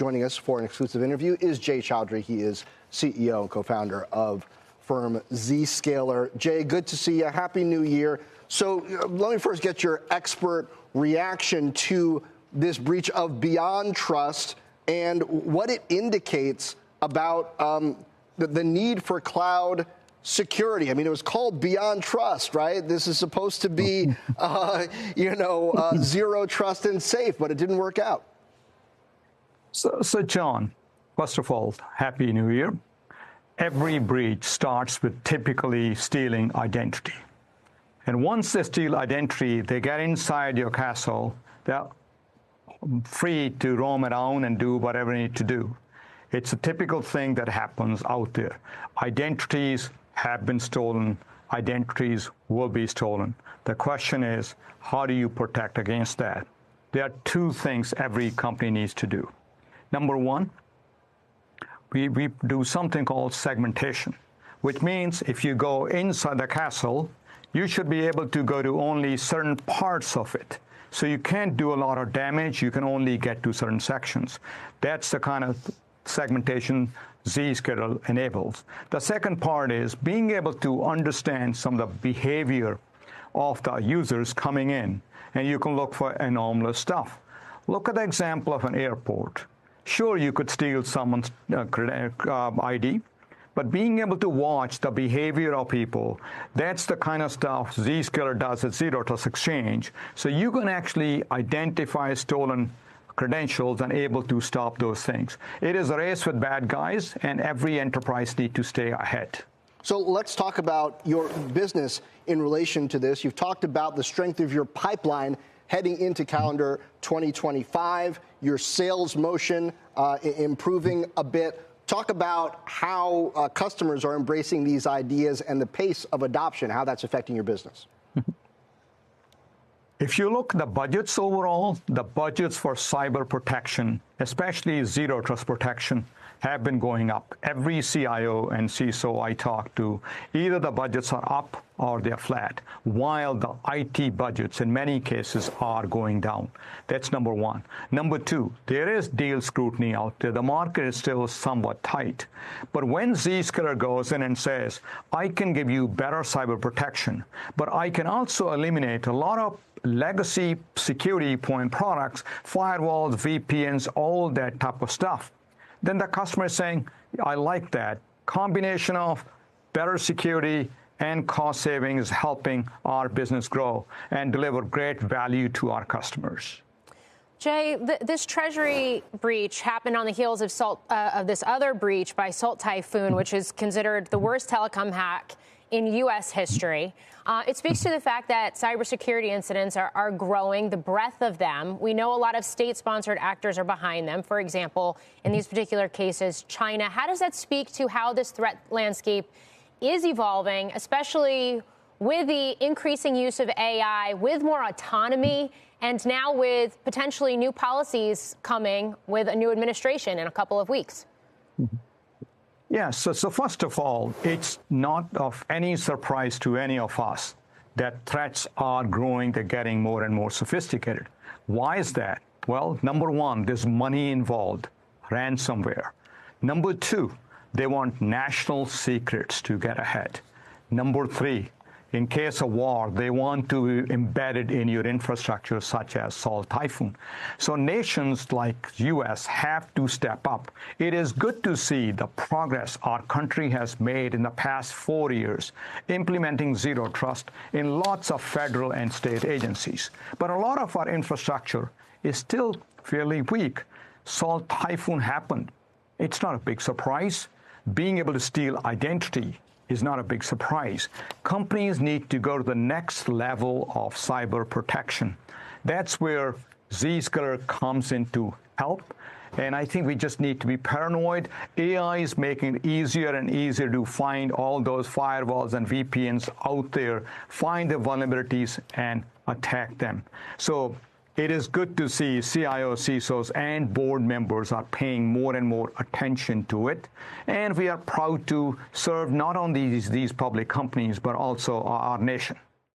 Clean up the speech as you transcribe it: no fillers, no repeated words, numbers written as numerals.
joining us for an exclusive interview is Jay Chaudhry. He is CEO and co-founder of firm Zscaler. Jay, good to see you. Happy New Year. So let me first get your expert reaction to this breach of Beyond Trust and what it indicates about the need for cloud security. I mean, it was called Beyond Trust, right? This is supposed to be, zero trust and safe, but it didn't work out. So, John, first of all, Happy New Year. Every breach starts with typically stealing identity. And once they steal identity, they get inside your castle. They're free to roam around and do whatever they need to do. It's a typical thing that happens out there. Identities have been stolen. Identities will be stolen. The question is, how do you protect against that? There are two things every company needs to do. Number one, we do something called segmentation, which means if you go inside the castle, you should be able to go to only certain parts of it. So you can't do a lot of damage. You can only get to certain sections. That's the kind of segmentation Zscaler enables. The second part is being able to understand some of the behavior of the users coming in, and you can look for anomalous stuff. Look at the example of an airport. Sure, you could steal someone's ID, but being able to watch the behavior of people, that's the kind of stuff Zscaler does at Zero Trust Exchange. So you can actually identify stolen credentials and able to stop those things. It is a race with bad guys, and every enterprise needs to stay ahead. So let's talk about your business in relation to this. You've talked about the strength of your pipeline heading into calendar 2025, your sales motion improving a bit. Talk about how customers are embracing these ideas and the pace of adoption, how that's affecting your business. If you look at the budgets overall, the budgets for cyber protection, especially zero trust protection, have been going up. Every CIO and CISO I talk to, either the budgets are up or they're flat, while the IT budgets in many cases are going down. That's number one. Number two, there is deal scrutiny out there. The market is still somewhat tight. But when Zscaler goes in and says, I can give you better cyber protection, but I can also eliminate a lot of legacy security point products, firewalls, VPNs, all that type of stuff, then the customer is saying, I like that. Combination of better security and cost savings helping our business grow and deliver great value to our customers. Jay, this Treasury breach happened on the heels of this other breach by Salt Typhoon, which is considered the worst telecom hack in U.S. history. It speaks to the fact that cybersecurity incidents are growing, the breadth of them. We know a lot of state-sponsored actors are behind them. For example, in these particular cases, China. How does that speak to how this threat landscape is evolving, especially with the increasing use of AI, with more autonomy, and now with potentially new policies coming with a new administration in a couple of weeks? Yeah, so first of all, it's not of any surprise to any of us that threats are growing, they're getting more and more sophisticated. Why is that? Well, number one, there's money involved, ransomware. Number two, they want national secrets to get ahead. Number three, in case of war, they want to embed it in your infrastructure, such as Salt Typhoon. So nations like U.S. have to step up. It is good to see the progress our country has made in the past 4 years, implementing zero trust in lots of federal and state agencies. But a lot of our infrastructure is still fairly weak. Salt Typhoon happened. It's not a big surprise. Being able to steal identity is not a big surprise. Companies need to go to the next level of cyber protection. That's where Zscaler comes in to help. And I think we just need to be paranoid. AI is making it easier and easier to find all those firewalls and VPNs out there, find the vulnerabilities and attack them. So it is good to see CIOs, CISOs, and board members are paying more and more attention to it. And we are proud to serve not only these public companies, but also our nation.